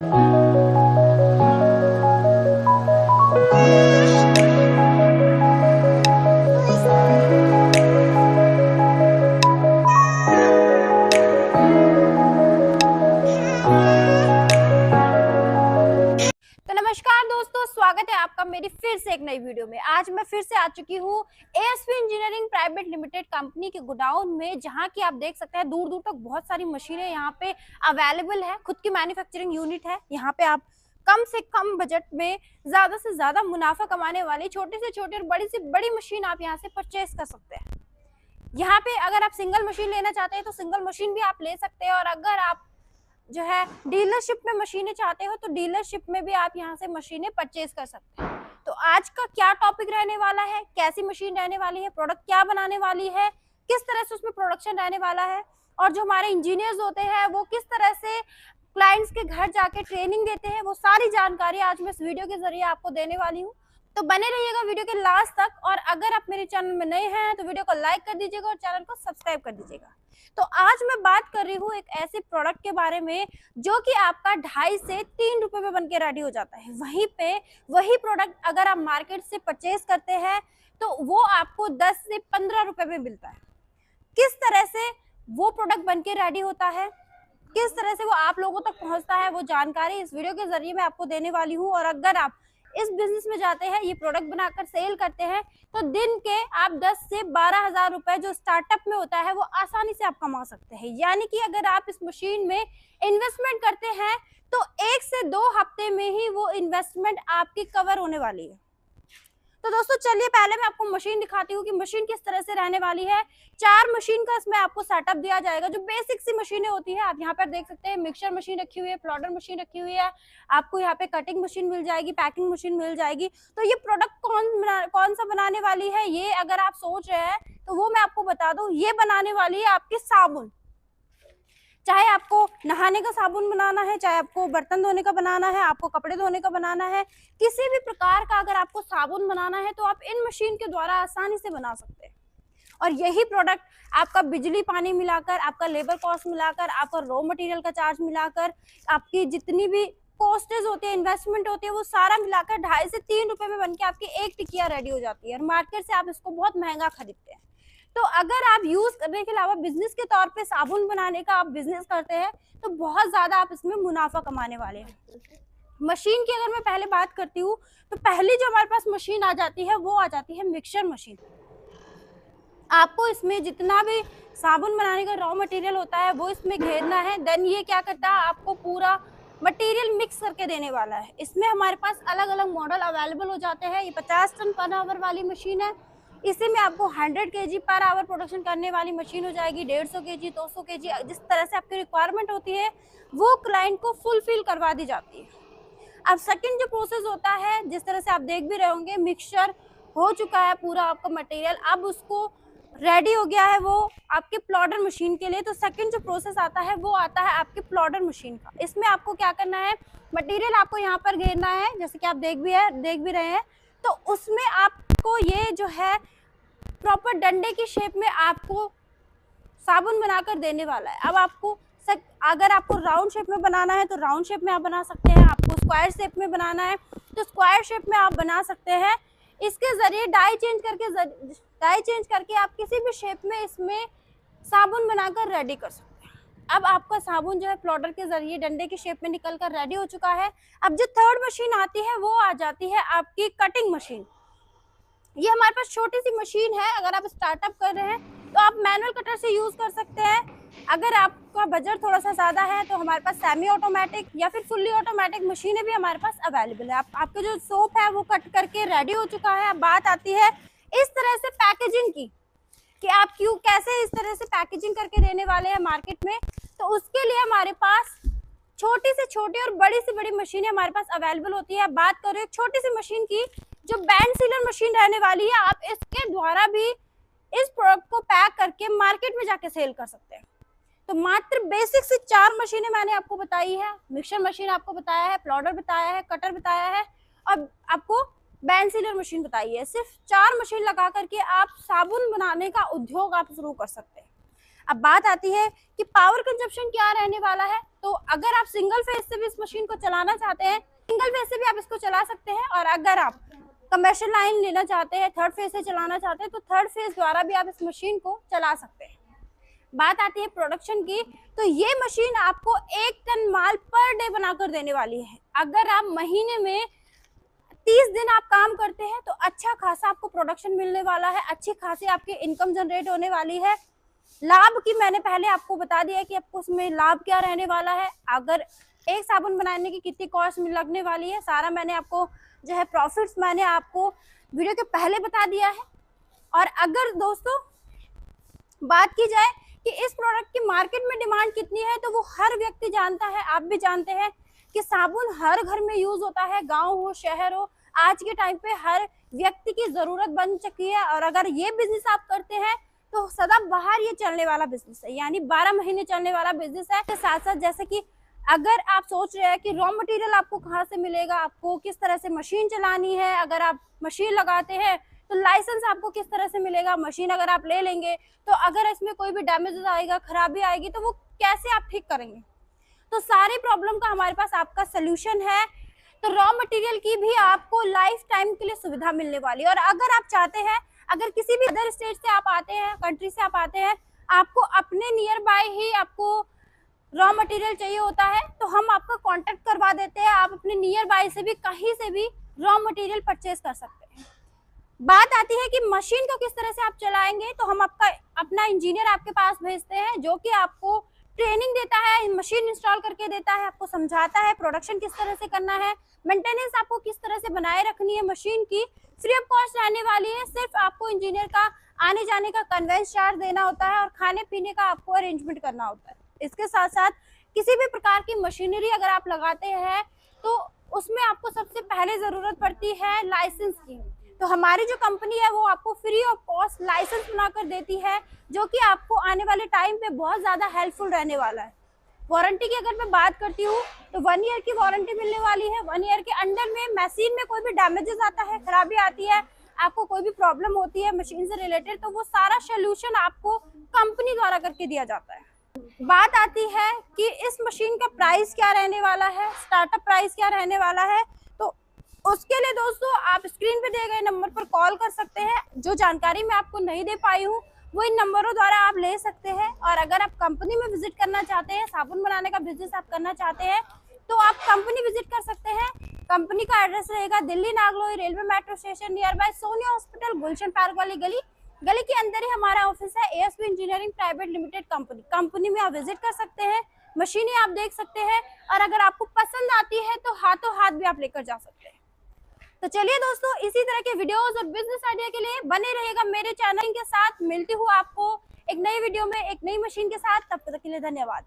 नमस्कार दोस्तों, स्वागत है आपका मेरी फिर से एक नई वीडियो में। आज मैं फिर से आ चुकी हूँ ASP engineering private limited company के गोडाउन में, जहाँ की आप देख सकते हैं दूर दूर तक बहुत सारी मशीनें यहाँ पे अवेलेबल है। खुद की मैन्युफैक्चरिंग यूनिट है। यहाँ पे आप कम से कम बजट में ज्यादा से ज्यादा मुनाफा कमाने वाली छोटी से छोटी और बड़ी से बड़ी मशीन आप यहाँ से परचेज कर सकते हैं। यहाँ पे अगर आप सिंगल मशीन लेना चाहते हैं तो सिंगल मशीन भी आप ले सकते हैं, और अगर आप जो है डीलरशिप में मशीनें चाहते हो तो डीलरशिप में भी आप यहाँ से मशीनें परचेज कर सकते हैं। तो आज का क्या टॉपिक रहने वाला है, कैसी मशीन रहने वाली है, प्रोडक्ट क्या बनाने वाली है, किस तरह से उसमें प्रोडक्शन रहने वाला है, और जो हमारे इंजीनियर्स होते हैं वो किस तरह से क्लाइंट्स के घर जाके ट्रेनिंग देते हैं, वो सारी जानकारी आज मैं इस वीडियो के जरिए आपको देने वाली हूँ। तो बने रहिएगा वीडियो के लास्ट तक, और अगर आप मेरे चैनल में नए हैं तो वीडियो को लाइक कर दीजिएगा और चैनल को सब्सक्राइब कर दीजिएगा। तो आज मैं बात कर रही हूँ एक ऐसे प्रोडक्ट के बारे में जो कि आपका 2.5 से 3 रुपए में बनके रेडी हो जाता है। वहीं पे वही प्रोडक्ट अगर आप मार्केट से परचेज करते हैं तो वो आपको 10 से 15 रुपए में मिलता है। किस तरह से वो प्रोडक्ट बनके रेडी होता है, किस तरह से वो आप लोगों तक पहुंचता है, वो जानकारी इस वीडियो के जरिए मैं आपको देने वाली हूँ। और अगर आप इस बिजनेस में जाते हैं, ये प्रोडक्ट बनाकर सेल करते हैं, तो दिन के आप 10 से 12,000 रुपए जो स्टार्टअप में होता है वो आसानी से आप कमा सकते हैं। यानी कि अगर आप इस मशीन में इन्वेस्टमेंट करते हैं तो 1 से 2 हफ्ते में ही वो इन्वेस्टमेंट आपकी कवर होने वाली है। तो दोस्तों चलिए पहले मैं आपको मशीन दिखाती हूँ कि मशीन किस तरह से रहने वाली है। 4 मशीन का इसमें आपको सेटअप दिया जाएगा। जो बेसिक सी मशीनें होती है, आप यहाँ पर देख सकते हैं मिक्सर मशीन रखी हुई है, प्लॉटर मशीन रखी हुई है, आपको यहाँ पे कटिंग मशीन मिल जाएगी, पैकिंग मशीन मिल जाएगी। तो ये प्रोडक्ट कौन सा बनाने वाली है, ये अगर आप सोच रहे हैं तो वो मैं आपको बता दूं, ये बनाने वाली है आपकी साबुन। चाहे आपको नहाने का साबुन बनाना है, चाहे आपको बर्तन धोने का बनाना है, आपको कपड़े धोने का बनाना है, किसी भी प्रकार का अगर आपको साबुन बनाना है तो आप इन मशीन के द्वारा आसानी से बना सकते हैं। और यही प्रोडक्ट आपका बिजली पानी मिलाकर, आपका लेबर कॉस्ट मिलाकर, आपका रॉ मटेरियल का चार्ज मिलाकर, आपकी जितनी भी कॉस्टेज होती है, इन्वेस्टमेंट होती है, वो सारा मिलाकर 2.5 से 3 रुपए में बनके आपकी एक टिकिया रेडी हो जाती है। और मार्केट से आप इसको बहुत महंगा खरीदते हैं। तो अगर आप यूज करने के अलावा बिजनेस के तौर पे साबुन बनाने का आप बिजनेस करते हैं तो बहुत ज्यादा आप इसमें मुनाफा कमाने वाले हैं। मशीन की अगर मैं पहले बात करती हूँ तो पहली जो हमारे पास मशीन आ जाती है वो आ जाती है मिक्सर मशीन। आपको इसमें जितना भी साबुन बनाने का रॉ मटेरियल होता है वो इसमें घेरना है। देन ये क्या करता है, आपको पूरा मटेरियल मिक्स करके देने वाला है। इसमें हमारे पास अलग अलग मॉडल अवेलेबल हो जाते हैं। ये 50 टन पर आवर वाली मशीन है। इसी में आपको 100 kg पर आवर प्रोडक्शन करने वाली मशीन हो जाएगी। 150 kg, 200 kg, जिस तरह से आपकी रिक्वायरमेंट होती है वो क्लाइंट को फुलफिल करवा दी जाती है। अब सेकंड जो प्रोसेस होता है, जिस तरह से आप देख भी रहे होंगे, मिक्सचर हो चुका है पूरा आपका मटेरियल, अब उसको रेडी हो गया है वो आपके प्लॉटर मशीन के लिए। तो सेकंड जो प्रोसेस आता है वो आता है आपके प्लॉटर मशीन का। इसमें आपको क्या करना है, मटेरियल आपको यहाँ पर घेरना है, जैसे कि आप देख भी रहे हैं। तो उसमें आपको ये जो है प्रॉपर डंडे की शेप में आपको साबुन बनाकर देने वाला है। अब आपको अगर आपको राउंड शेप में बनाना है तो राउंड शेप में आप बना सकते हैं, आपको स्क्वायर शेप में बनाना है तो स्क्वायर शेप में आप बना सकते हैं। इसके जरिए डाई चेंज करके आप किसी भी शेप में इसमें साबुन बनाकर रेडी कर सकते हैं। अब आपका साबुन जो है प्लॉटर के जरिए डंडे की शेप में निकल कर रेडी हो चुका है। अब जो थर्ड मशीन आती है वो आ जाती है आपकी कटिंग मशीन। ये हमारे पास छोटी सी मशीन है। अगर आप स्टार्टअप कर रहे हैं तो आप मैनुअल कटर से यूज कर सकते हैं। अगर आपका बजट थोड़ा सा ज्यादा है तो हमारे पास सेमी ऑटोमेटिक या फिर फुल्ली ऑटोमेटिक मशीनें भी हमारे पास अवेलेबल है। आपके जो सोप है वो कट करके रेडी हो चुका है। अब बात आती है इस तरह से पैकेजिंग की, कि आप कैसे इस तरह से पैकेजिंग करके देने वाले हैं मार्केट में। तो उसके लिए हमारे पास छोटी से छोटी और बड़ी से बड़ी मशीनें हमारे पास अवेलेबल होती है। बात करें एक छोटी सी मशीन की जो बैंड सीलर मशीन रहने वाली है, आप इसके द्वारा भी इस प्रोडक्ट को पैक करके मार्केट में जाके सेल कर सकते हैं। तो मात्र बेसिक से 4 मशीनें मैंने आपको बताई है। मिक्सर मशीन आपको बताया है, प्लॉटर बताया है, कटर बताया है और आपको बैंड सीलर मशीन बताई है। सिर्फ 4 मशीन लगा करके आप साबुन बनाने का उद्योग आप शुरू कर सकते हैं। अब बात आती है कि पावर कंजप्शन क्या रहने वाला है। तो अगर आप सिंगल फेज से भी इस मशीन को चलाना चाहते हैं, सिंगल फेज से भी आप इसको चला सकते हैं, और अगर आप कमर्शियल लाइन लेना चाहते हैं, थर्ड फेज से चलाना चाहते हैं, तो थर्ड फेज द्वारा भी आप इस मशीन को चला सकते हैं। बात आती है प्रोडक्शन की, तो ये मशीन आपको 1 टन माल पर डे बनाकर देने वाली है। अगर आप महीने में 30 दिन आप काम करते हैं तो अच्छा खासा आपको प्रोडक्शन मिलने वाला है, अच्छी खासी आपकी इनकम जनरेट होने वाली है। लाभ की मैंने पहले आपको बता दिया कि आपको उसमें लाभ क्या रहने वाला है। अगर एक साबुन बनाने की कितनी कॉस्ट लगने वाली है, सारा मैंने आपको जो है प्रॉफिट्स मैंने आपको वीडियो के पहले बता दिया है। और अगर दोस्तों बात की जाए कि इस प्रोडक्ट की मार्केट में डिमांड कितनी है, तो वो हर व्यक्ति जानता है, आप भी जानते हैं कि साबुन हर घर में यूज होता है, गांव हो शहर हो, आज के टाइम पे हर व्यक्ति की जरूरत बन चुकी है। और अगर ये बिजनेस आप करते हैं तो सदा बाहर ये चलने वाला बिजनेस है, यानी 12 महीने चलने वाला बिजनेस है। इसके साथ साथ जैसे कि अगर आप सोच रहे हैं कि रॉ मटेरियल आपको कहाँ से मिलेगा, आपको किस तरह से मशीन चलानी है, अगर आप मशीन लगाते हैं तो लाइसेंस आपको किस तरह से मिलेगा, मशीन अगर आप ले लेंगे तो अगर इसमें कोई भी डैमेज आएगा, खराबी आएगी, तो वो कैसे आप ठीक करेंगे, तो सारी प्रॉब्लम का हमारे पास आपका सोल्यूशन है। तो रॉ मटेरियल की भी आपको लाइफ टाइम के लिए सुविधा मिलने वाली है। और अगर आप चाहते हैं, अगर किसी भी अदर स्टेट से आप आते हैं, कंट्री से आप आते हैं, आपको अपने नियर बाय ही आपको रॉ मटेरियल चाहिए होता है, तो हम आपका कांटेक्ट करवा देते हैं। आप अपने नियर बाय से भी कहीं से भी रॉ मटेरियल परचेज कर सकते हैं। बात आती है कि मशीन को किस तरह से आप चलाएंगे, तो हम आपका अपना इंजीनियर आपके पास भेजते हैं, जो कि आपको ट्रेनिंग देता है, मशीन इंस्टॉल करके देता है, आपको समझाता है प्रोडक्शन किस तरह से करना है, मेंटेनेंस आपको किस तरह से बनाए रखनी है मशीन की, फ्री ऑफ कॉस्ट रहने वाली है। सिर्फ आपको इंजीनियर का आने जाने का कन्वेंस चार्ज देना होता है और खाने पीने का आपको अरेंजमेंट करना होता है। इसके साथ साथ किसी भी प्रकार की मशीनरी अगर आप लगाते हैं तो उसमें आपको सबसे पहले जरूरत पड़ती है लाइसेंस की। तो हमारी जो कंपनी है वो आपको फ्री ऑफ कॉस्ट लाइसेंस बनाकर देती है, जो कि आपको आने वाले टाइम पे बहुत ज़्यादा हेल्पफुल रहने वाला है। वारंटी की अगर मैं बात करती हूँ तो 1 ईयर की वारंटी मिलने वाली है। 1 ईयर के अंडर में मशीन में कोई भी डैमेजेस आता है, खराबी आती है, आपको कोई भी प्रॉब्लम होती है मशीन से रिलेटेड, तो वो सारा सोल्यूशन आपको कंपनी द्वारा करके दिया जाता है। बात आती है कि इस मशीन का प्राइस क्या रहने वाला है, स्टार्टअप प्राइस क्या रहने वाला है, तो उसके लिए दोस्तों आप स्क्रीन पे दिए गए नंबर पर कॉल कर सकते हैं। जो जानकारी मैं आपको नहीं दे पाई हूँ वो इन नंबरों द्वारा आप ले सकते हैं। और अगर आप कंपनी में विजिट करना चाहते हैं, साबुन बनाने का बिजनेस आप करना चाहते हैं, तो आप कंपनी विजिट कर सकते हैं। कंपनी का एड्रेस रहेगा Delhi Nangloi railway metro station near by Sonia hospital, Gulshan park वाली गली के अंदर ही हमारा ऑफिस है। ASP engineering private limited company में आप विजिट कर सकते हैं, मशीनें आप देख सकते हैं, और अगर आपको पसंद आती है तो हाथों हाथ भी आप लेकर जा सकते हैं। तो चलिए दोस्तों, इसी तरह के वीडियोस और बिजनेस आइडिया के लिए बने रहेगा मेरे चैनल के साथ। मिलती हूँ आपको एक नई वीडियो में एक नई मशीन के साथ, तब तक के लिए धन्यवाद।